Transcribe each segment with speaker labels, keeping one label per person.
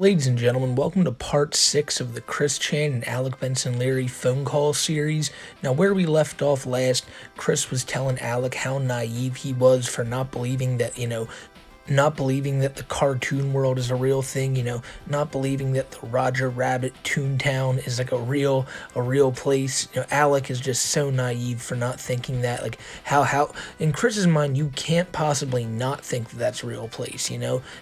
Speaker 1: Ladies and gentlemen, welcome to part 6 of the Chris Chan and Alec Benson Leary phone call series. Now, where we left off last, Chris was telling Alec how naive he was for not believing that, not believing that the cartoon world is a real thing, not believing that the Roger Rabbit Toontown is like a real place. Alec is just so naive for not thinking that, like, how in Chris's mind, you can't possibly not think that that's a real place,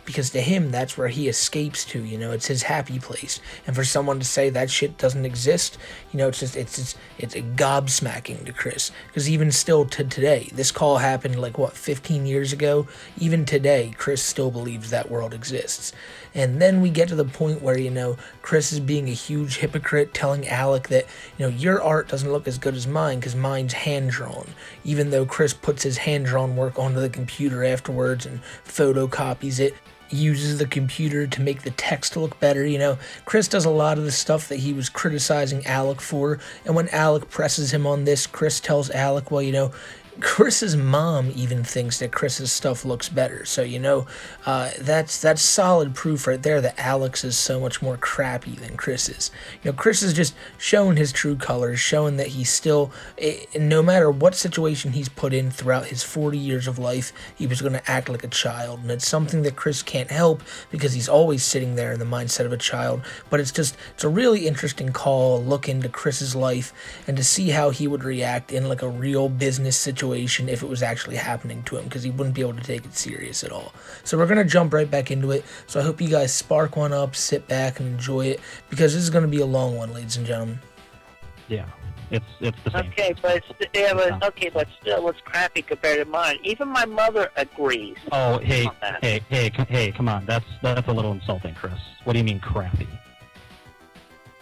Speaker 1: because to him, that's where he escapes to, it's his happy place. And for someone to say that shit doesn't exist, it's a gobsmacking to Chris. Because even still to today, this call happened 15 years ago. Even today, Chris still believes that world exists. And then we get to the point where, Chris is being a huge hypocrite, telling Alec that, your art doesn't look as good as mine because mine's hand-drawn. Even though Chris puts his hand-drawn work onto the computer afterwards and photocopies it, uses the computer to make the text look better. Chris does a lot of the stuff that he was criticizing Alec for, and when Alec presses him on this, Chris tells Alec, well, Chris's mom even thinks that Chris's stuff looks better. So, that's solid proof right there that Alex is so much more crappy than Chris is. Chris is just showing his true colors, showing that he's still, no matter what situation he's put in throughout his 40 years of life, he was going to act like a child. And it's something that Chris can't help because he's always sitting there in the mindset of a child. But it's a really interesting call, look into Chris's life, and to see how he would react in like a real business situation if it was actually happening to him, because he wouldn't be able to take it serious at all. So we're going to jump right back into it. So I hope you guys spark one up, sit back, and enjoy it, because this is going to be a long one, ladies and gentlemen.
Speaker 2: Yeah, it's the same.
Speaker 3: Okay, but still, it's crappy compared to mine. Even my mother agrees.
Speaker 2: Oh, hey, come on. That's a little insulting, Chris. What do you mean crappy?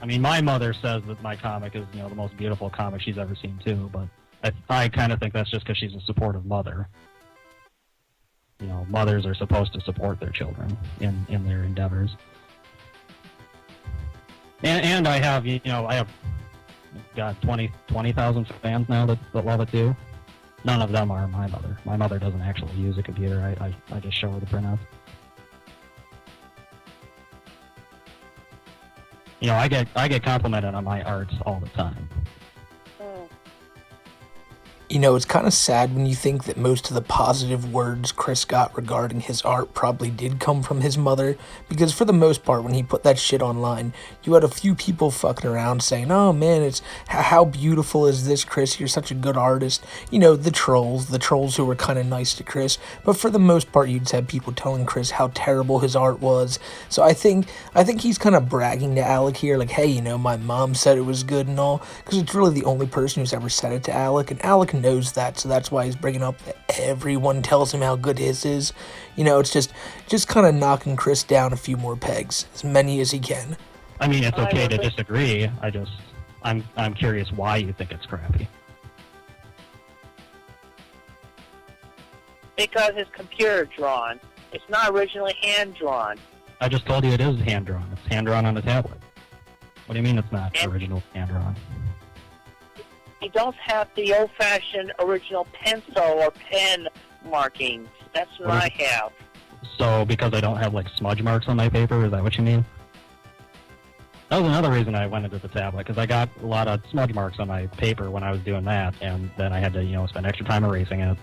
Speaker 2: I mean, my mother says that my comic is, the most beautiful comic she's ever seen too, but I kind of think that's just because she's a supportive mother. Mothers are supposed to support their children in their endeavors. And I have, I have got 20,000 fans now that love it too. None of them are my mother. My mother doesn't actually use a computer. I just show her the printouts. I get complimented on my arts all the time.
Speaker 1: It's kind of sad when you think that most of the positive words Chris got regarding his art probably did come from his mother, because for the most part, when he put that shit online, you had a few people fucking around saying, oh man, it's how beautiful is this, Chris? You're such a good artist. The trolls who were kind of nice to Chris, but for the most part, you'd have people telling Chris how terrible his art was. So I think he's kind of bragging to Alec here, like, hey, my mom said it was good and all, because it's really the only person who's ever said it to Alec, and Alec knows that, so that's why he's bringing up that everyone tells him how good his is. It's just kind of knocking Chris down a few more pegs, as many as he can.
Speaker 2: I mean, it's okay to disagree. I'm curious why you think it's crappy.
Speaker 3: Because it's computer drawn. It's not originally hand drawn.
Speaker 2: I just told you it is hand drawn. It's hand drawn on a tablet. What do you mean it's not original hand drawn?
Speaker 3: You don't have the old-fashioned original pencil or pen markings. That's what I have.
Speaker 2: So because I don't have smudge marks on my paper, is that what you mean? That was another reason I went into the tablet, because I got a lot of smudge marks on my paper when I was doing that, and then I had to, spend extra time erasing it.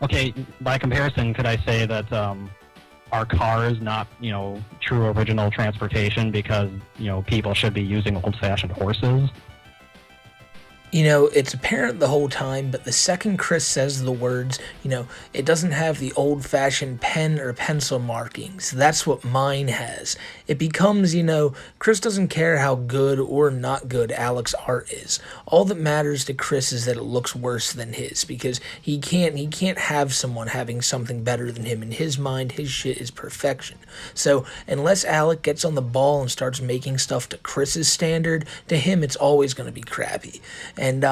Speaker 2: Okay, by comparison, could I say that are cars not, true original transportation because, people should be using old-fashioned horses?
Speaker 1: It's apparent the whole time, but the second Chris says the words, it doesn't have the old-fashioned pen or pencil markings. That's what mine has. It becomes, Chris doesn't care how good or not good Alec's art is. All that matters to Chris is that it looks worse than his, because he can't have someone having something better than him. In his mind, his shit is perfection. So unless Alec gets on the ball and starts making stuff to Chris's standard, to him it's always going to be crappy. And,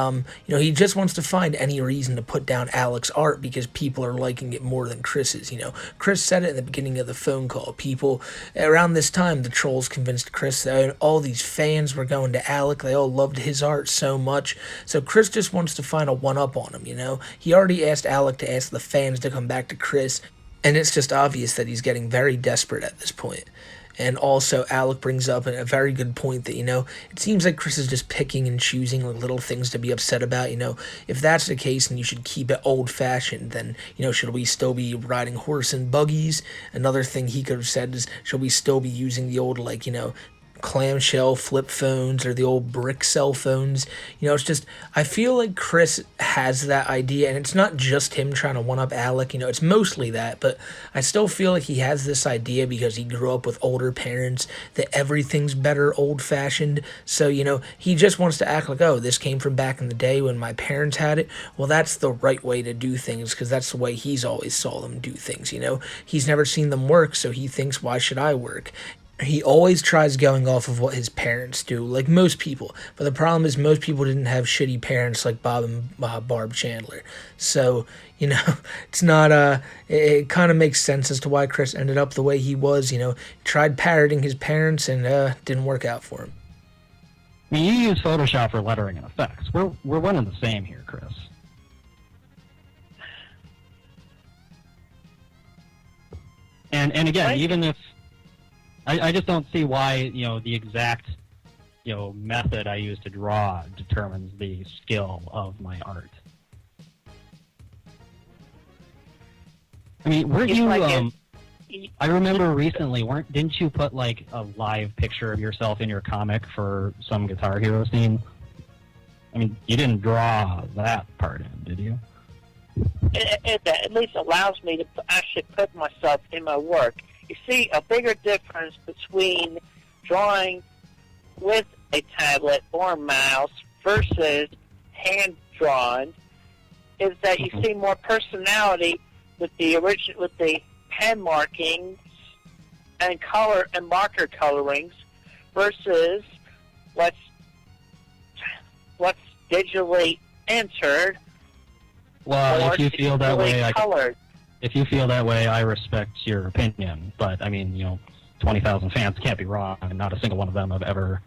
Speaker 1: he just wants to find any reason to put down Alec's art because people are liking it more than Chris's. Chris said it in the beginning of the phone call. People, around this time, the trolls convinced Chris that all these fans were going to Alec. They all loved his art so much. So Chris just wants to find a one-up on him, He already asked Alec to ask the fans to come back to Chris. And it's just obvious that he's getting very desperate at this point. And also, Alec brings up a very good point that, it seems like Chris is just picking and choosing little things to be upset about. If that's the case and you should keep it old-fashioned, then, should we still be riding horse and buggies? Another thing he could have said is, should we still be using the old, clamshell flip phones or the old brick cell phones? It's just, I feel like Chris has that idea, and it's not just him trying to one up Alec, it's mostly that, but I still feel like he has this idea because he grew up with older parents that everything's better old fashioned. So he just wants to act like, oh, this came from back in the day when my parents had it. Well, that's the right way to do things, because that's the way he's always saw them do things. He's never seen them work, so he thinks, why should I work? He always tries going off of what his parents do, like most people. But the problem is most people didn't have shitty parents like Bob and Barb Chandler. So, it's not, it kind of makes sense as to why Chris ended up the way he was. He tried parroting his parents and didn't work out for him.
Speaker 2: I mean, you use Photoshop for lettering and effects. We're one and the same here, Chris. And again, even if I just don't see why, the exact, method I use to draw determines the skill of my art. I mean, weren't you, I remember recently, didn't you put, a live picture of yourself in your comic for some Guitar Hero scene? I mean, you didn't draw that part in, did you?
Speaker 3: It at least allows me to actually put myself in my work. You see, a bigger difference between drawing with a tablet or mouse versus hand-drawn is that you see more personality with the pen markings and color and marker colorings versus what's digitally entered.
Speaker 2: Well, if you feel that way,
Speaker 3: colored.
Speaker 2: If you feel that way, I respect your opinion. But, I mean, 20,000 fans can't be wrong, and not a single one of them have ever,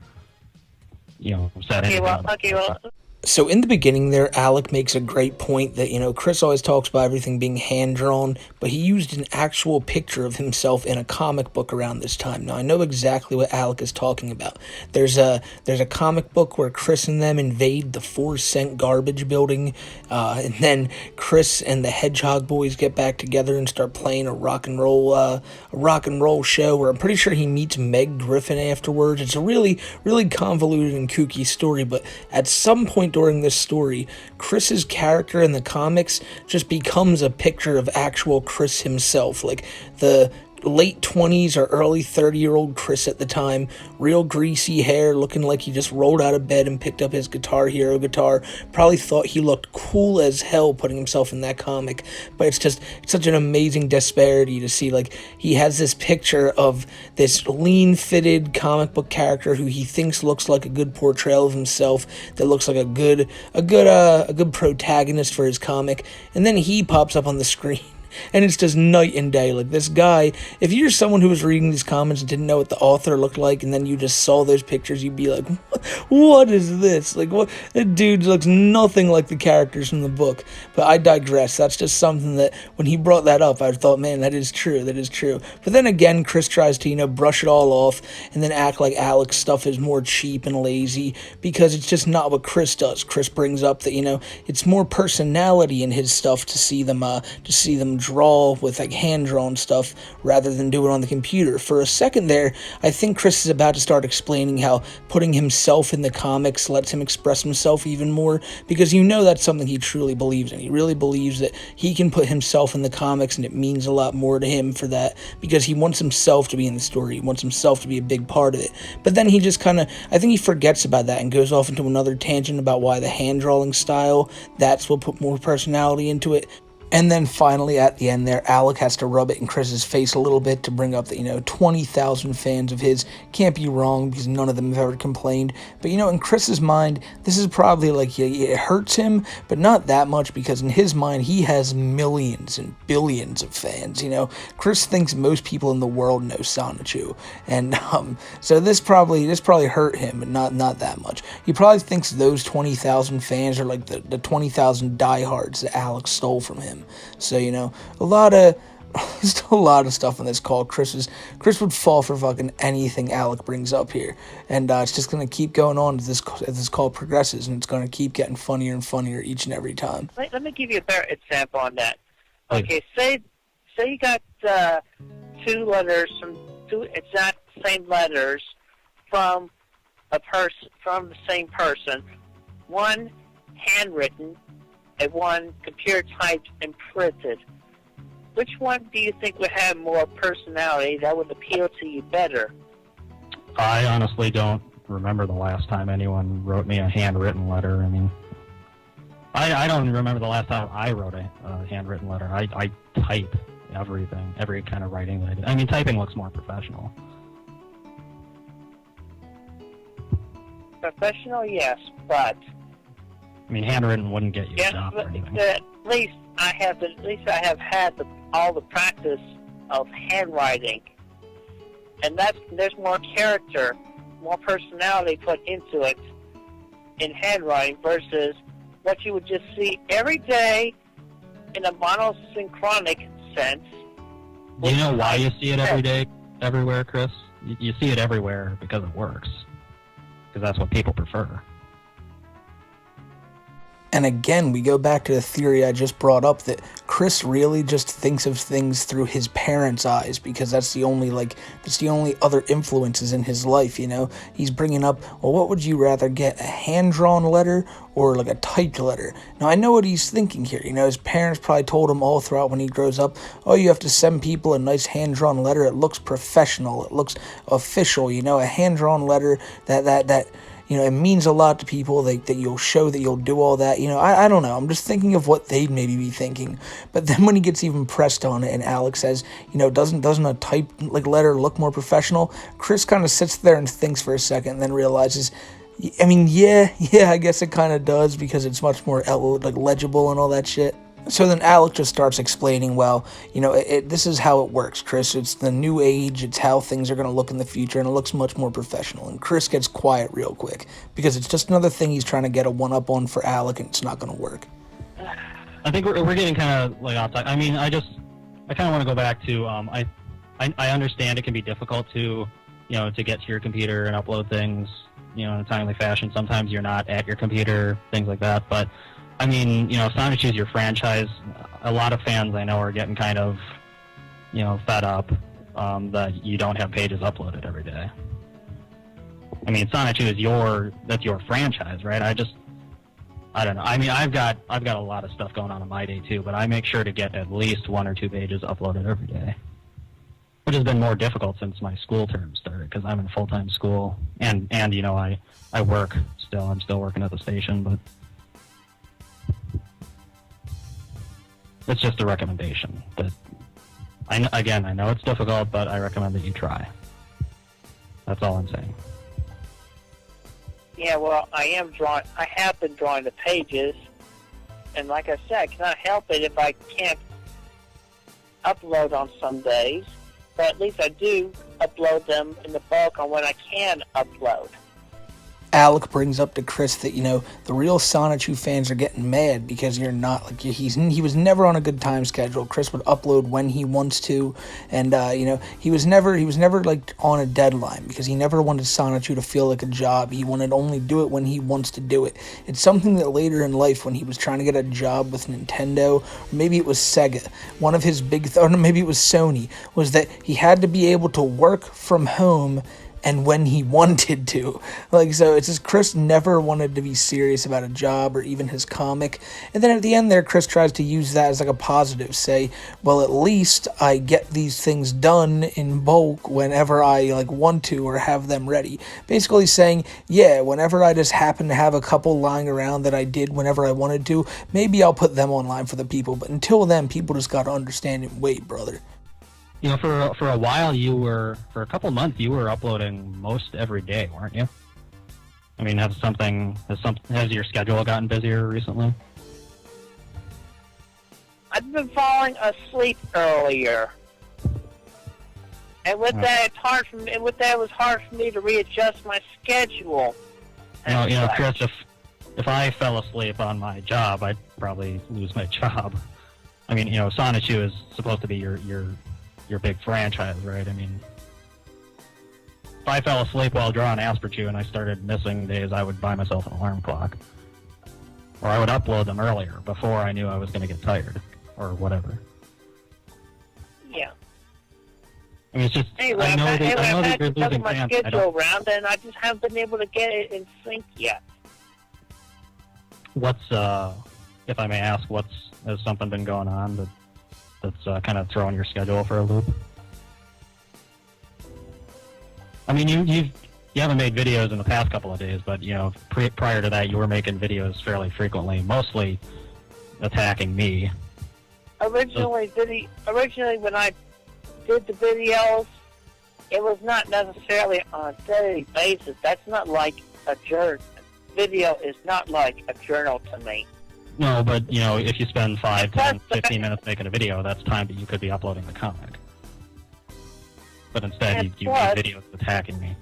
Speaker 2: said anything.
Speaker 3: Well.
Speaker 1: So in the beginning there, Alec makes a great point that, Chris always talks about everything being hand-drawn, but he used an actual picture of himself in a comic book around this time. Now, I know exactly what Alec is talking about. There's a comic book where Chris and them invade the 4-cent garbage building, and then Chris and the Hedgehog Boys get back together and start playing a rock and roll show where I'm pretty sure he meets Meg Griffin afterwards. It's a really, really convoluted and kooky story, but at some point during this story, Chris's character in the comics just becomes a picture of actual Chris himself, like the late 20s or early 30-year-old Chris at the time, real greasy hair, looking like he just rolled out of bed and picked up his Guitar Hero guitar, probably thought he looked cool as hell putting himself in that comic, but it's such an amazing disparity to see, he has this picture of this lean-fitted comic book character who he thinks looks like a good portrayal of himself, that looks like a good protagonist for his comic, and then he pops up on the screen. And it's just night and day. This guy, if you're someone who was reading these comments and didn't know what the author looked like, and then you just saw those pictures, you'd be like, what is this? What? That dude looks nothing like the characters from the book. But I digress. That's just something that, when he brought that up, I thought, man, that is true. But then again, Chris tries to, brush it all off, and then act like Alec's stuff is more cheap and lazy, because it's just not what Chris does. Chris brings up that, it's more personality in his stuff to see them draw with hand-drawn stuff rather than do it on the computer. For a second there, I think Chris is about to start explaining how putting himself in the comics lets him express himself even more, because that's something he truly believes in. He really believes that he can put himself in the comics, and it means a lot more to him for that, because he wants himself to be in the story. He wants himself to be a big part of it. But then he just I think he forgets about that and goes off into another tangent about why the hand-drawing style, that's what put more personality into it. And then finally, at the end there, Alec has to rub it in Chris's face a little bit to bring up that, 20,000 fans of his can't be wrong because none of them have ever complained. But, in Chris's mind, this is probably it hurts him, but not that much, because in his mind, he has millions and billions of fans. Chris thinks most people in the world know Sonichu. And so this probably hurt him, but not that much. He probably thinks those 20,000 fans are like the 20,000 diehards that Alec stole from him. So, a lot of still a lot of stuff on this call. Chris would fall for fucking anything Alec brings up here, and it's just gonna keep going on as this call progresses, and it's gonna keep getting funnier and funnier each and every time.
Speaker 3: Let me give you a better example on that. Okay, say you got two letters from two exact same letters from the same person, one handwritten and one computer typed and printed. Which one do you think would have more personality that would appeal to you better?
Speaker 2: I honestly don't remember the last time anyone wrote me a handwritten letter. I mean, I don't remember the last time I wrote a handwritten letter. I type everything, every kind of writing that I do. I mean, typing looks more professional.
Speaker 3: Professional, yes, but
Speaker 2: I mean, handwritten wouldn't get you a job or anything.
Speaker 3: At least I have had all the practice of handwriting, and there's more character, more personality put into it in handwriting versus what you would just see every every in a monosynchronic sense.
Speaker 2: Do you know why you see it every day, everywhere, Chris? You see it everywhere because it works. Because that's what people prefer.
Speaker 1: And again, we go back to the theory I just brought up that Chris really just thinks of things through his parents' eyes because that's the only other influences in his life, you know? He's bringing up, well, what would you rather get, a hand-drawn letter or like a typed letter? Now, I know what he's thinking here. You know, his parents probably told him all throughout when he grows up, oh, you have to send people a nice hand-drawn letter. It looks professional. It looks official, you know, a hand-drawn letter that you know, it means a lot to people that you'll show that you'll do all that. You know, I don't know. I'm just thinking of what they'd maybe be thinking. But then when he gets even pressed on it and Alex says, you know, doesn't a typed letter look more professional? Chris kind of sits there and thinks for a second and then realizes, I mean, yeah, I guess it kind of does because it's much more legible and all that shit. So then Alec just starts explaining, well, you know, this is how it works, Chris. It's the new age. It's how things are going to look in the future, and it looks much more professional. And Chris gets quiet real quick because it's just another thing he's trying to get a one-up on for Alec, and it's not going to work.
Speaker 2: I think we're getting kind of like off topic. I mean, I kind of want to go back to, I understand it can be difficult to, you know, to get to your computer and upload things, you know, in a timely fashion. Sometimes you're not at your computer, things like that, but I mean, you know, Sonic is your franchise. A lot of fans I know are getting kind of, you know, fed up that you don't have pages uploaded every day. I mean, Sonic is that's your franchise, right? I don't know. I mean, I've got a lot of stuff going on in my day too, but I make sure to get at least 1 or 2 pages uploaded every day, which has been more difficult since my school term started because I'm in full-time school and you know, I work still. I'm still working at the station, but it's just a recommendation that I know it's difficult, but I recommend that you try. That's all I'm saying.
Speaker 3: Yeah, well, I have been drawing the pages, and like I said, I cannot help it if I can't upload on some days, but at least I do upload them in the bulk on when I can upload.
Speaker 1: Alec brings up to Chris that, you know, the real Sonichu fans are getting mad because you're not, like, he was never on a good time schedule. Chris would upload when he wants to, and, you know, he was never, like, on a deadline because he never wanted Sonichu to feel like a job. He wanted to only do it when he wants to do it. It's something that later in life, when he was trying to get a job with Nintendo, or maybe it was Sega, one of his big, or maybe it was Sony, was that he had to be able to work from home and when he wanted to. Like, so it's just Chris never wanted to be serious about a job or even his comic. And then at the end there, Chris tries to use that as like a positive, say, well, at least I get these things done in bulk whenever I like want to or have them ready. Basically saying, yeah, whenever I just happen to have a couple lying around that I did whenever I wanted to, maybe I'll put them online for the people. But until then, people just gotta understand and wait, brother.
Speaker 2: You know, for a while, for a couple months, you were uploading most every day, weren't you? I mean, has your schedule gotten busier recently?
Speaker 3: I've been falling asleep earlier, and with that, it's hard for me. And with that, it was hard for me to readjust my schedule.
Speaker 2: You know, Chris, if I fell asleep on my job, I'd probably lose my job. I mean, Sonichu is supposed to be your big franchise, right? I mean, if I fell asleep while drawing Asperchu and I started missing days, I would buy myself an alarm clock. Or I would upload them earlier, before I knew I was going to get tired, or whatever.
Speaker 3: Yeah.
Speaker 2: I mean, it's just,
Speaker 3: Anyway,
Speaker 2: I know
Speaker 3: I've
Speaker 2: that
Speaker 3: had
Speaker 2: you're
Speaker 3: to juggle
Speaker 2: losing
Speaker 3: my
Speaker 2: fans.
Speaker 3: schedule around, and I just haven't been able to get it in sync yet.
Speaker 2: What's, if I may ask, has something been going on that's kind of throwing your schedule for a loop? I mean, you haven't made videos in the past couple of days, but, prior to that, you were making videos fairly frequently, mostly attacking me.
Speaker 3: Originally, when I did the videos, it was not necessarily on a daily basis. That's not like a journal. Video is not like a journal to me.
Speaker 2: No, but, if you spend 5, 10, 15 minutes making a video, that's time that you could be uploading the comic. But instead, you made videos attacking me.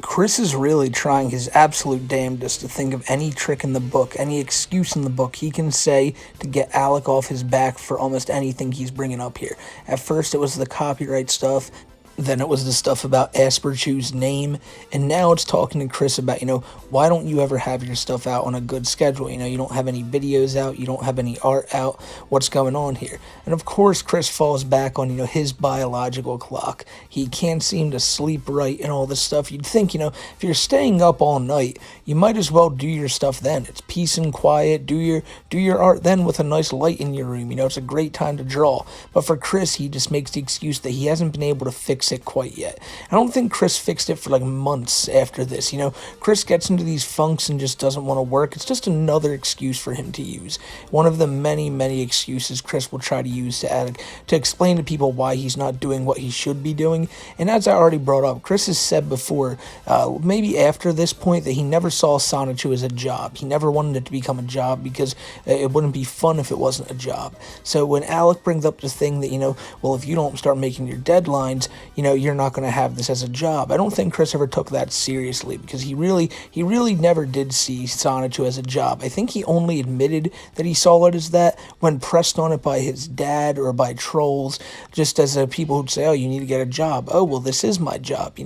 Speaker 1: Chris is really trying his absolute damnedest to think of any trick in the book, any excuse in the book he can say to get Alec off his back for almost anything he's bringing up here. At first it was the copyright stuff, then it was the stuff about Asperchu's name, and now it's talking to Chris about, why don't you ever have your stuff out on a good schedule? You don't have any videos out, you don't have any art out, what's going on here? And of course, Chris falls back on, his biological clock. He can't seem to sleep right and all this stuff. You'd think, if you're staying up all night, you might as well do your stuff then. It's peace and quiet. Do your art then with a nice light in your room. It's a great time to draw. But for Chris, he just makes the excuse that he hasn't been able to fix it quite yet. I don't think Chris fixed it for like months after this. Chris gets into these funks and just doesn't want to work. It's just another excuse for him to use. One of the many, many excuses Chris will try to use to explain to people why he's not doing what he should be doing. And as I already brought up, Chris has said before, maybe after this point, that he never saw Sonichu as a job. He never wanted it to become a job because it wouldn't be fun if it wasn't a job. So when Alec brings up the thing that, well, if you don't start making your deadlines, you're not going to have this as a job. I don't think Chris ever took that seriously because he really never did see Sonichu as a job. I think he only admitted that he saw it as that when pressed on it by his dad or by trolls, just as people who'd say, oh, you need to get a job. Oh, well, this is my job,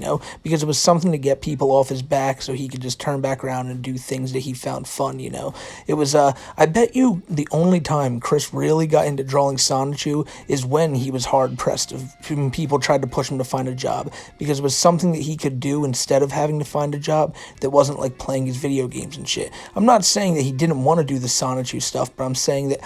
Speaker 1: because it was something to get people off his back so he could just turn back around and do things that he found fun, It was, I bet you the only time Chris really got into drawing Sonichu is when he was hard-pressed when people tried to push him to find a job, because it was something that he could do instead of having to find a job that wasn't like playing his video games and shit. I'm not saying that he didn't want to do the Sonichu stuff, but I'm saying that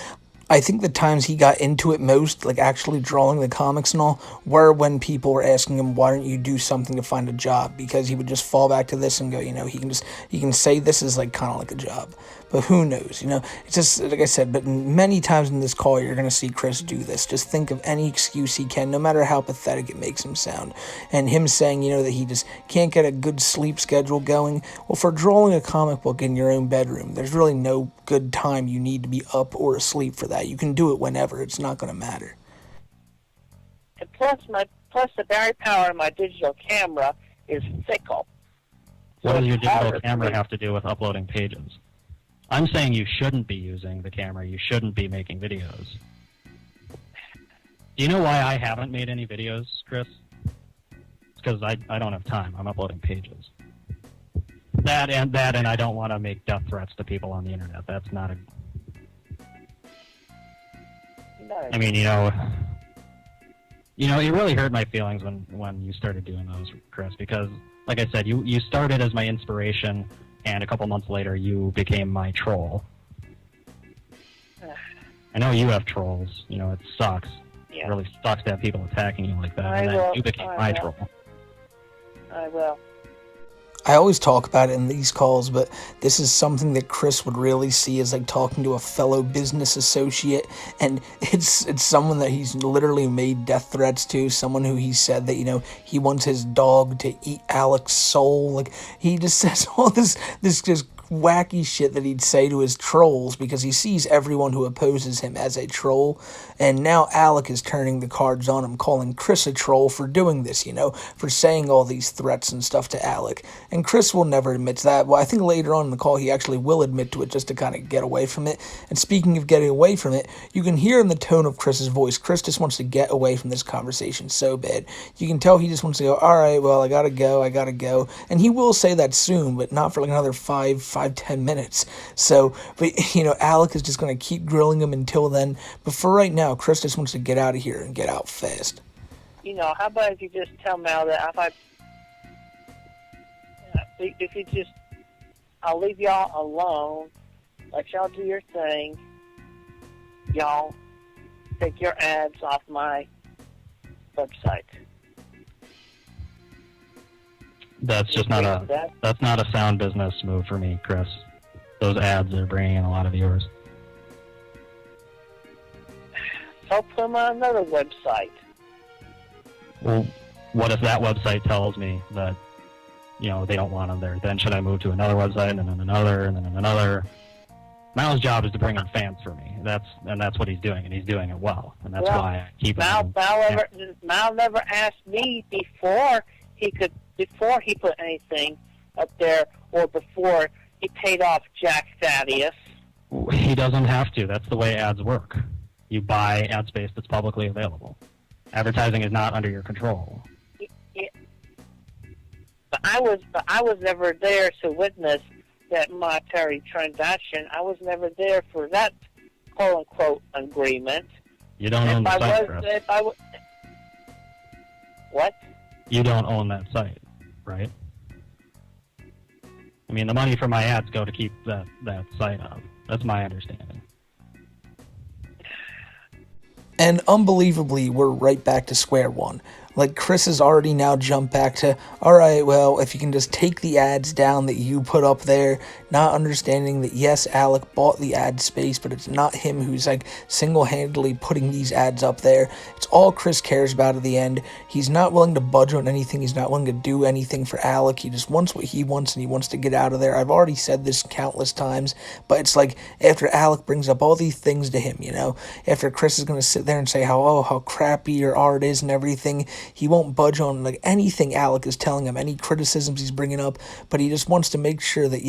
Speaker 1: I think the times he got into it most, like actually drawing the comics and all, were when people were asking him, why don't you do something to find a job? Because he would just fall back to this and go, he can say this is like kind of like a job. But who knows, it's just, like I said, but many times in this call, you're going to see Chris do this. Just think of any excuse he can, no matter how pathetic it makes him sound. And him saying, that he just can't get a good sleep schedule going. Well, for drawing a comic book in your own bedroom, there's really no good time you need to be up or asleep for that. You can do it whenever. It's not going to matter.
Speaker 3: And plus the battery power of my digital camera is fickle.
Speaker 2: What does your digital camera have to do with uploading pages? I'm saying you shouldn't be using the camera. You shouldn't be making videos. Do you know why I haven't made any videos, Chris? It's because I don't have time. I'm uploading pages. That and I don't want to make death threats to people on the internet. That's not a...
Speaker 3: No.
Speaker 2: I mean, it really hurt my feelings when you started doing those, Chris, because, like I said, you started as my inspiration, and a couple months later, you became my troll. I know you have trolls. It sucks.
Speaker 3: Yeah.
Speaker 2: It really sucks to have people attacking you like that. And then you became my troll.
Speaker 3: I will.
Speaker 1: I always talk about it in these calls, but this is something that Chris would really see as like talking to a fellow business associate, and it's someone that he's literally made death threats to, someone who he said that, he wants his dog to eat Alec's soul. Like, he just says all this just wacky shit that he'd say to his trolls because he sees everyone who opposes him as a troll. And now Alec is turning the cards on him, calling Chris a troll for doing this, for saying all these threats and stuff to Alec. And Chris will never admit to that. Well, I think later on in the call he actually will admit to it just to kind of get away from it. And speaking of getting away from it, you can hear in the tone of Chris's voice, Chris just wants to get away from this conversation so bad. You can tell he just wants to go, all right, well, I gotta go. And he will say that soon, but not for like another 5-10 minutes. So, but, Alec is just going to keep grilling him until then. But for right now, Chris just wants to get out of here and get out fast.
Speaker 3: How about if you just tell Mal that if you just, I'll leave y'all alone, let y'all do your thing, y'all take your ads off my website.
Speaker 2: That's just not a sound business move for me, Chris. Those ads are bringing in a lot of viewers.
Speaker 3: So put them on another website.
Speaker 2: Well, what if that website tells me that, they don't want them there? Then should I move to another website and then another and then another? Mal's job is to bring in fans for me. That's what he's doing, and he's doing it well. And that's why I keep him.
Speaker 3: Mal never asked me before he put anything up there or before he paid off Jack Thaddeus.
Speaker 2: He doesn't have to. That's the way ads work. You buy ad space that's publicly available. Advertising is not under your control.
Speaker 3: Yeah. But I was never there to witness that monetary transaction. I was never there for that quote unquote agreement.
Speaker 2: You don't own the site, Chris.
Speaker 3: What?
Speaker 2: You don't own that site, right? I mean, the money for my ads go to keep that site up. That's my understanding.
Speaker 1: And unbelievably, we're right back to square one. Like, Chris has already now jumped back to, all right, well, if you can just take the ads down that you put up there, not understanding that, yes, Alec bought the ad space, but it's not him who's, like, single-handedly putting these ads up there. It's all Chris cares about at the end. He's not willing to budge on anything. He's not willing to do anything for Alec. He just wants what he wants, and he wants to get out of there. I've already said this countless times, but it's like, after Alec brings up all these things to him, after Chris is going to sit there and say how crappy your art is and everything, he won't budge on like anything Alec is telling him, any criticisms he's bringing up, but he just wants to make sure that,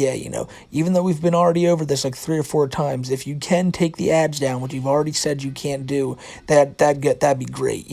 Speaker 1: even though we've been already over this like 3 or 4 times, if you can take the ads down, which you've already said you can't do, that'd be great,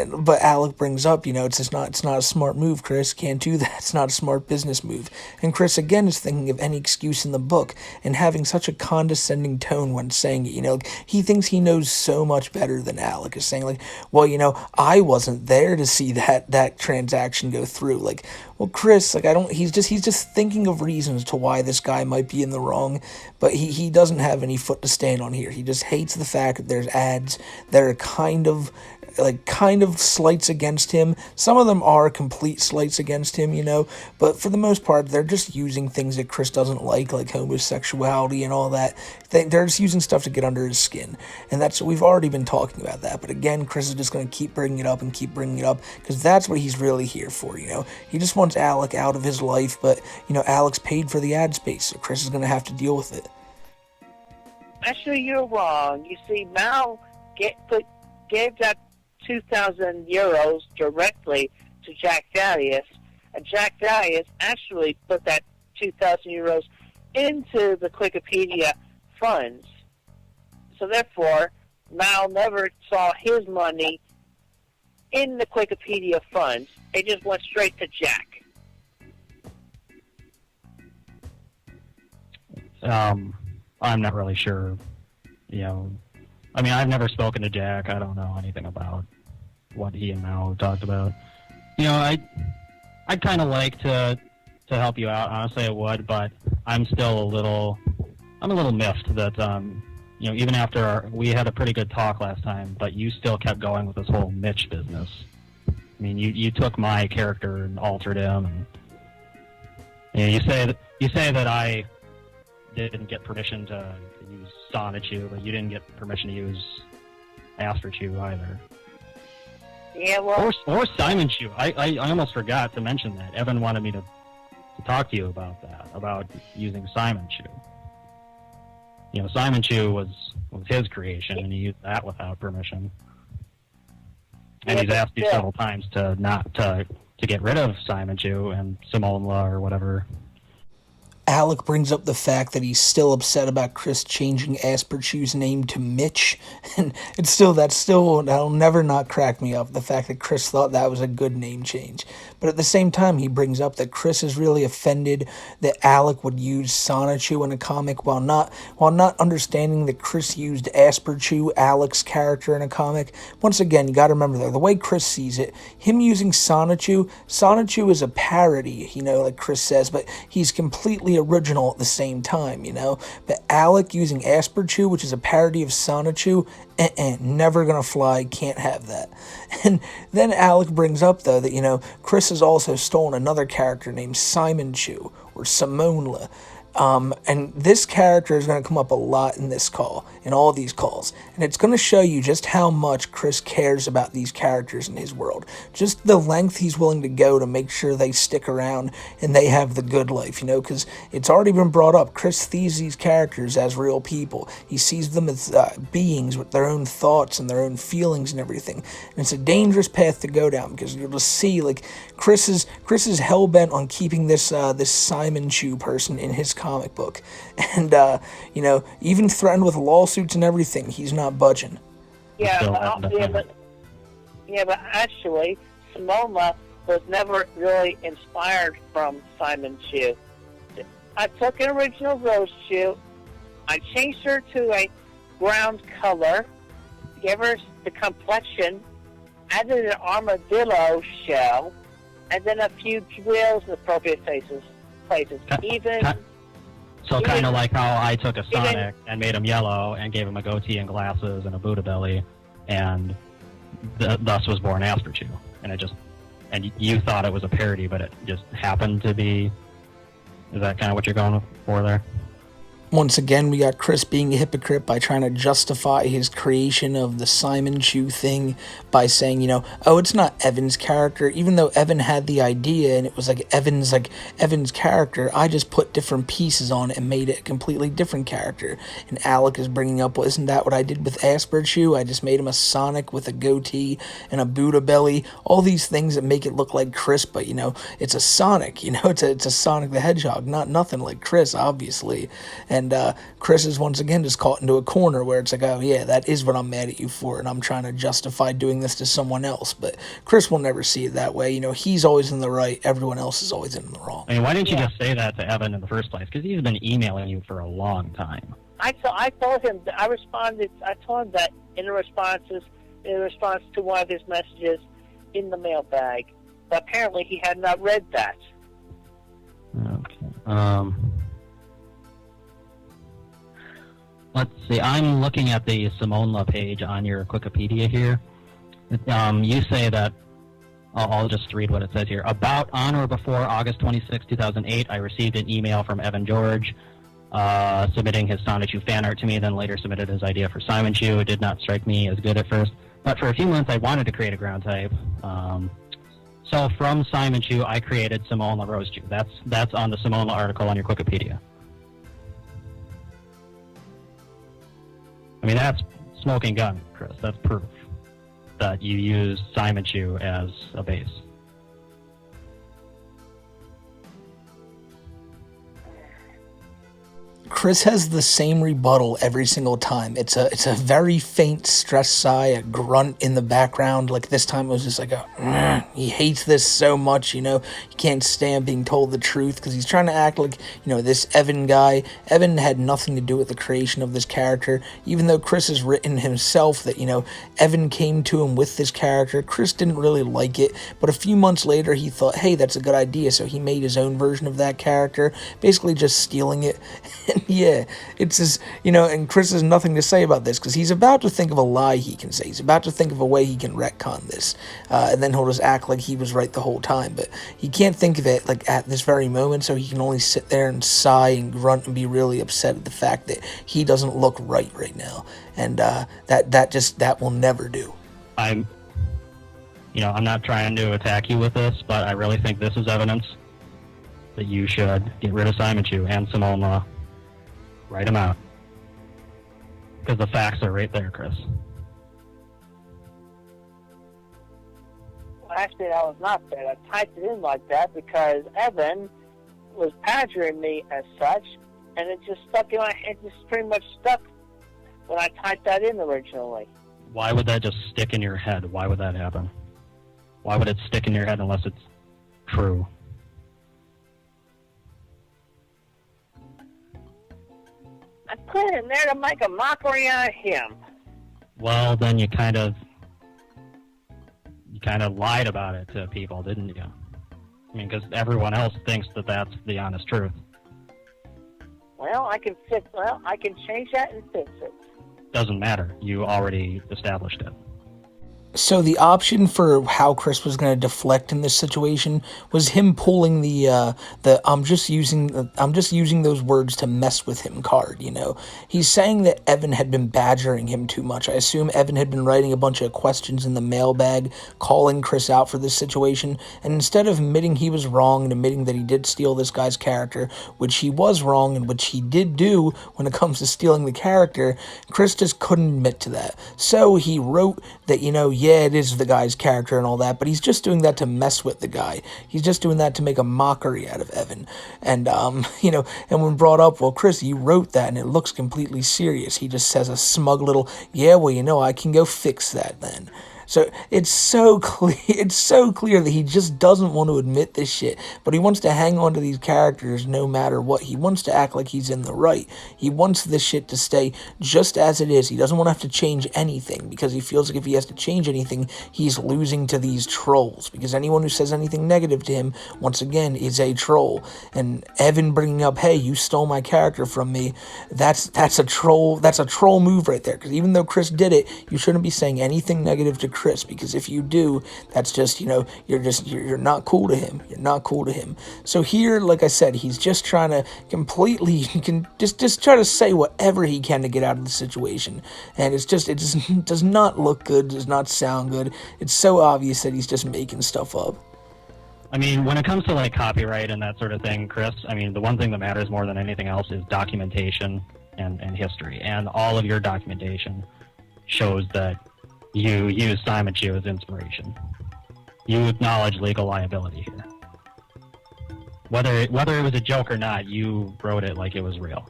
Speaker 1: But Alec brings up, it's not a smart move, Chris. Can't do that. It's not a smart business move. And Chris, again, is thinking of any excuse in the book and having such a condescending tone when saying it. He thinks he knows so much better than Alec is saying, like, well, I wasn't there to see that transaction go through. Like, well, Chris, like, he's just thinking of reasons to why this guy might be in the wrong, but he doesn't have any foot to stand on here. He just hates the fact that there's ads that are kind of slights against him. Some of them are complete slights against him, but for the most part, they're just using things that Chris doesn't like homosexuality and all that. They're just using stuff to get under his skin, and we've already been talking about that, but again, Chris is just going to keep bringing it up because that's what he's really here for, He just wants Alec out of his life, but, Alec's paid for the ad space, so Chris is going to have to deal with it.
Speaker 3: Actually, you're wrong. You see, Mal gave that 2,000 euros directly to Jack Thaddeus, and Jack Thaddeus actually put that 2,000 euros into the Wikipedia funds. So therefore, Mal never saw his money in the Wikipedia funds. It just went straight to Jack.
Speaker 2: I'm not really sure, I mean, I've never spoken to Jack. I don't know anything about what he and Mal talked about. I'd kind of like to help you out. Honestly, I would, but I'm still a little miffed that, even after we had a pretty good talk last time, but you still kept going with this whole Mitch business. I mean, you took my character and altered him, and you say that I didn't get permission to use Sonichu, but you didn't get permission to use Astrochu either.
Speaker 3: Yeah, well...
Speaker 2: Or Simon Chu. I almost forgot to mention that. Evan wanted me to talk to you about that, about using Simon Chew. You know, Simon Chew was his creation, and he used that without permission. And he's asked you several times to get rid of Simon Chew and Simone Law or whatever.
Speaker 1: Alec brings up the fact that he's still upset about Chris changing Asperchew's name to Mitch, and that'll never not crack me up, the fact that Chris thought that was a good name change. But at the same time, he brings up that Chris is really offended that Alec would use Sonichu in a comic while not understanding that Chris used Asperchew, Alec's character, in a comic. Once again, you got to remember the way Chris sees it, him using Sonichu is a parody, like Chris says, but he's completely original at the same time, But Alec using Asperchew, which is a parody of Sonichu, never gonna fly, can't have that. And then Alec brings up, though, that, Chris has also stolen another character named Simon Chew, or Simonla. And this character is going to come up a lot in this call, in all these calls, and it's going to show you just how much Chris cares about these characters in his world, just the length he's willing to go to make sure they stick around and they have the good life, because it's already been brought up. Chris sees these characters as real people. He sees them as beings with their own thoughts and their own feelings and everything, and it's a dangerous path to go down, because you'll just see, like, Chris is hell-bent on keeping this Simon Chew person in his comic book, and even threatened with lawsuits and everything. He's not budging.
Speaker 3: But actually, Simona was never really inspired from Simon Chew. I took an original Rose Chew, I changed her to a ground color, gave her the complexion, added an armadillo shell, and then a few drills in appropriate places.
Speaker 2: So kind of like how I took a Sonic and made him yellow and gave him a goatee and glasses and a Buddha belly, and thus was born Asperchew. And you thought it was a parody, but it just happened to be. Is that kind of what you're going for there?
Speaker 1: Once again, we got Chris being a hypocrite by trying to justify his creation of the Simon Chew thing by saying, it's not Evan's character, even though Evan had the idea and it was like Evan's character. I just put different pieces on it and made it a completely different character. And Alec is bringing up, well, isn't that what I did with Asperchew? I just made him a Sonic with a goatee and a Buddha belly, all these things that make it look like Chris, but it's a Sonic, it's a Sonic the Hedgehog, nothing like Chris, obviously. And Chris is once again just caught into a corner where it's like, oh yeah, that is what I'm mad at you for, and I'm trying to justify doing this to someone else. But Chris will never see it that way. He's always in the right, everyone else is always in the wrong.
Speaker 2: I mean, why didn't you just say that to Evan in the first place? Because he's been emailing you for a long time.
Speaker 3: I told him, I told him that in response to one of his messages in the mailbag. But apparently he had not read that.
Speaker 2: Okay. Let's see, I'm looking at the Simonla page on your Wikipedia here. You say that, I'll just read what it says here. About on or before August 26, 2008, I received an email from Evan George submitting his Sonichu fan art to me, then later submitted his idea for Simon Chew. It did not strike me as good at first, but for a few months I wanted to create a ground type. So from Simon Chew, I created Simonla Rose Chew. That's on the Simonla article on your Wikipedia. I mean, that's smoking gun, Chris. That's proof that you used Simon Chew as a base.
Speaker 1: Chris has the same rebuttal every single time. It's a very faint stress sigh, a grunt in the background. Like this time it was just like he hates this so much, he can't stand being told the truth because he's trying to act like, this Evan guy. Evan had nothing to do with the creation of this character, even though Chris has written himself that, Evan came to him with this character. Chris didn't really like it, but a few months later he thought, hey, that's a good idea, so he made his own version of that character, basically just stealing it. Yeah, it's just, and Chris has nothing to say about this because he's about to think of a lie he can say. He's about to think of a way he can retcon this, and then he'll just act like he was right the whole time. But he can't think of it like at this very moment, so he can only sit there and sigh and grunt and be really upset at the fact that he doesn't look right now, and that will never do.
Speaker 2: I'm not trying to attack you with this, but I really think this is evidence that you should get rid of Simon Chu and Simone Law. Write them out. Because the facts are right there, Chris.
Speaker 3: Well, actually, that was not that. I typed it in like that because Evan was badgering me as such, and it just stuck in my head. It just pretty much stuck when I typed that in originally.
Speaker 2: Why would that just stick in your head? Why would that happen? Why would it stick in your head unless it's true?
Speaker 3: I put it in there to make a mockery out of him.
Speaker 2: Well, then you kind of lied about it to people, didn't you? I mean, because everyone else thinks that that's the honest truth.
Speaker 3: Well, I can change that and fix it.
Speaker 2: Doesn't matter. You already established it.
Speaker 1: So the option for how Chris was going to deflect in this situation was him pulling the I'm just using those words to mess with him card, you know. He's saying that Evan had been badgering him too much. I assume Evan had been writing a bunch of questions in the mailbag, calling Chris out for this situation, and instead of admitting he was wrong and admitting that he did steal this guy's character, which he was wrong and which he did do when it comes to stealing the character, Chris just couldn't admit to that. So he wrote that, you know, yeah, it is the guy's character and all that, but he's just doing that to mess with the guy. He's just doing that to make a mockery out of Evan. And, you know, and when brought up, well, Chris, you wrote that and it looks completely serious. He just says a smug little, yeah, well, you know, I can go fix that then. So it's so clear that he just doesn't want to admit this shit, but he wants to hang on to these characters no matter what. He wants to act like he's in the right. He wants this shit to stay just as it is. He doesn't want to have to change anything because he feels like if he has to change anything, he's losing to these trolls, because anyone who says anything negative to him, once again, is a troll. And Evan bringing up, hey, you stole my character from me, that's a troll move right there, because even though Chris did it, you shouldn't be saying anything negative to Chris, because if you do, that's just, you know, you're not cool to him. You're not cool to him. So here, like I said, he's just trying to completely, just try to say whatever he can to get out of the situation. And it just does not look good, does not sound good. It's so obvious that he's just making stuff up.
Speaker 2: I mean, when it comes to like copyright and that sort of thing, Chris, I mean, the one thing that matters more than anything else is documentation and history. And all of your documentation shows that you use Simon Chu as inspiration. You acknowledge legal liability here. Whether it was a joke or not, you wrote it like it was real.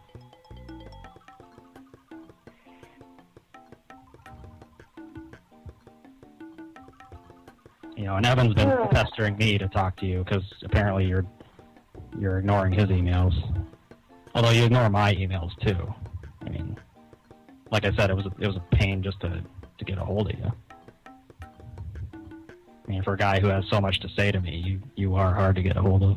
Speaker 2: You know, and Evan's been pestering me to talk to you because apparently you're ignoring his emails. Although you ignore my emails too. I mean, like I said, it was a pain just to get a hold of you. I mean, for a guy who has so much to say to me, you are hard to get a hold of.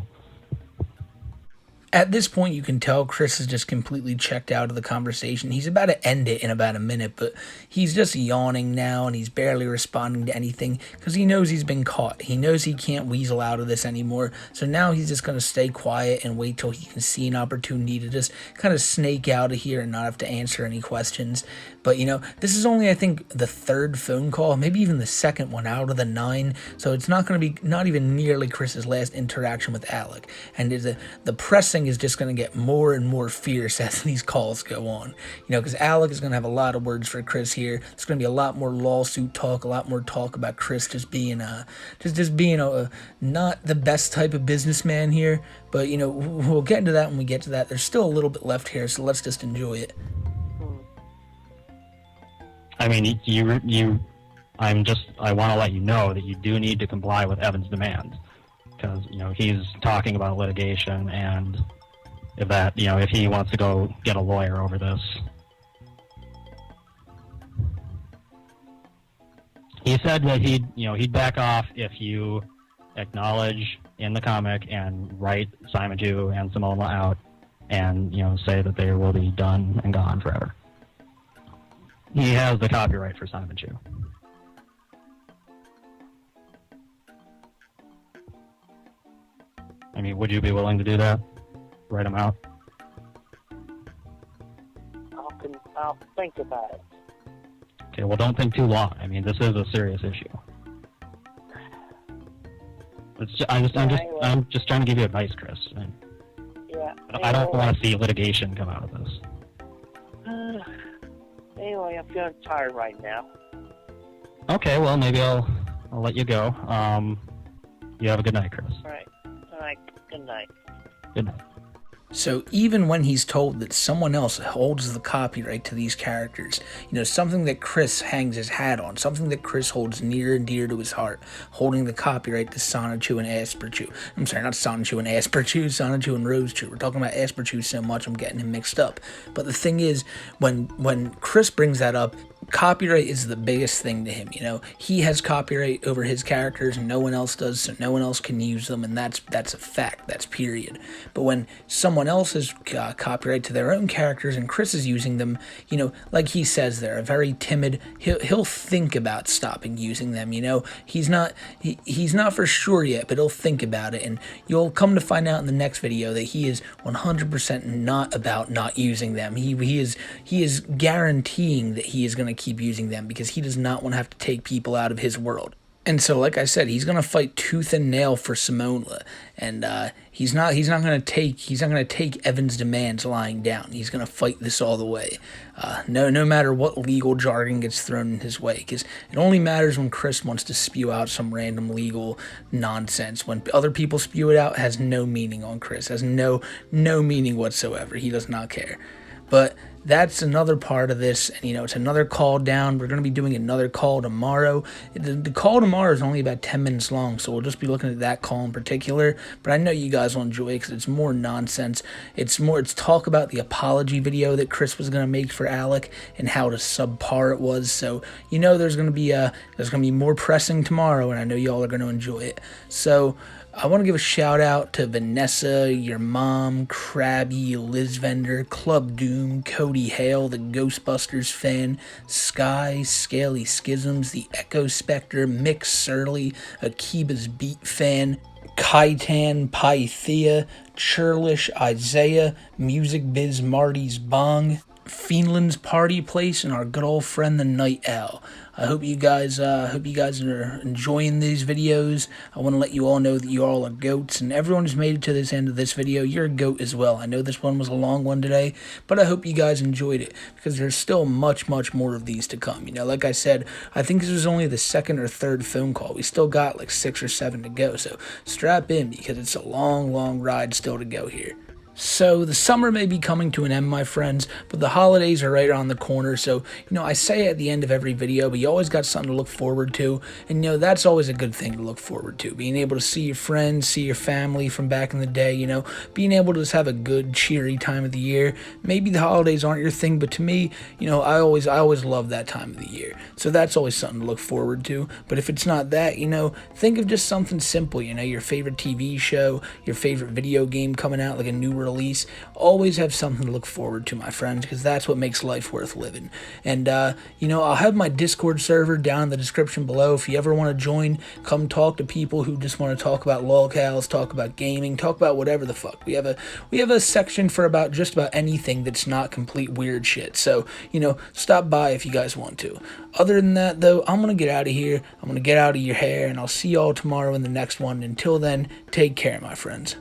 Speaker 1: At this point, you can tell Chris is just completely checked out of the conversation. He's about to end it in about a minute, but he's just yawning now, and he's barely responding to anything because he knows he's been caught. He knows he can't weasel out of this anymore, so now he's just going to stay quiet and wait till he can see an opportunity to just kind of snake out of here and not have to answer any questions. But, you know, this is only, I think, the third phone call, maybe even the second one out of the 9, so it's not going to be not even nearly Chris's last interaction with Alec. And the pressing is just going to get more and more fierce as these calls go on. You know, because Alec is going to have a lot of words for Chris here. There's going to be a lot more lawsuit talk, a lot more talk about Chris just being not the best type of businessman here. But, you know, we'll get into that when we get to that. There's still a little bit left here, so let's just enjoy it.
Speaker 2: I mean, I want to let you know that you do need to comply with Evan's demands, because, you know, he's talking about litigation, and if he wants to go get a lawyer over this. He said that he'd back off if you acknowledge in the comic and write Simon Chu and Simone out, and, you know, say that they will be done and gone forever. He has the copyright for Simon Chu. I mean, would you be willing to do that? Write them out?
Speaker 3: I'll think about it.
Speaker 2: Okay, well, don't think too long. I mean, this is a serious issue. I'm just trying to give you advice, Chris.
Speaker 3: Yeah.
Speaker 2: I don't want to see litigation come out of this.
Speaker 3: Anyway, I'm feeling tired right now.
Speaker 2: Okay, well, maybe I'll let you go. You have a good night, Chris.
Speaker 3: All right. Good night.
Speaker 2: Good night.
Speaker 1: So even when he's told that someone else holds the copyright to these characters, something that Chris hangs his hat on, something that Chris holds near and dear to his heart, holding the copyright to Sonichu and Asperchu. I'm sorry, not Sonichu and Asperchu, Sonichu and Rosechu. We're talking about Asperchu so much I'm getting him mixed up. But the thing is, when Chris brings that up, copyright is the biggest thing to him. He has copyright over his characters and no one else does, so no one else can use them, and that's a fact. That's period. But when someone else has copyright to their own characters and Chris is using them, like he says, they're very timid. He'll think about stopping using them. He's not for sure yet, but he'll think about it, and you'll come to find out in the next video that he is 100% not about not using them. He is guaranteeing that he is going to keep using them because he does not want to have to take people out of his world. And so, like I said, he's going to fight tooth and nail for Simonla, and he's not going to take Evan's demands lying down. He's going to fight this all the way, no matter what legal jargon gets thrown in his way, because it only matters when Chris wants to spew out some random legal nonsense. When other people spew it out, it has no meaning on Chris. It has no meaning whatsoever. He does not care. But that's another part of this, and it's another call down. We're going to be doing another call tomorrow. The call tomorrow is only about 10 minutes long, so we'll just be looking at that call in particular. But I know you guys will enjoy it because it's more nonsense. It's talk about the apology video that Chris was going to make for Alec and how subpar it was. So there's going to be more pressing tomorrow, and I know y'all are going to enjoy it. So I want to give a shout out to Vanessa, your mom, Krabby, Liz Vendor, Club Doom, Cody Hale, the Ghostbusters fan, Sky, Scaly Schisms, the Echo Spectre, Mick Surly, Akiba's Beat fan, Kaitan, Pythea, Churlish, Isaiah, Music Biz Marty's Bong, Fiendland's Party Place, and our good old friend the Night Owl. I hope you guys are enjoying these videos. I want to let you all know that you all are goats, and everyone who's made it to this end of this video, you're a goat as well. I know this one was a long one today, but I hope you guys enjoyed it because there's still much more of these to come. Like I said, I think this was only the second or third phone call. We still got like 6 or 7 to go, so strap in because it's a long ride still to go here. So the summer may be coming to an end, my friends, but the holidays are right around the corner. So, I say it at the end of every video, but you always got something to look forward to. And, that's always a good thing to look forward to. Being able to see your friends, see your family from back in the day, being able to just have a good, cheery time of the year. Maybe the holidays aren't your thing, but to me, I always love that time of the year. So that's always something to look forward to. But if it's not that, think of just something simple, your favorite TV show, your favorite video game coming out, like a new release. Always have something to look forward to, my friends, because that's what makes life worth living. And I'll have my Discord server down in the description below. If you ever want to join, come talk to people who just want to talk about lolcows, talk about gaming, talk about whatever the fuck. We have a section for just about anything that's not complete weird shit. So stop by if you guys want to. Other than that, though, I'm gonna get out of here. I'm gonna get out of your hair, and I'll see y'all tomorrow in the next one. Until then, take care, my friends.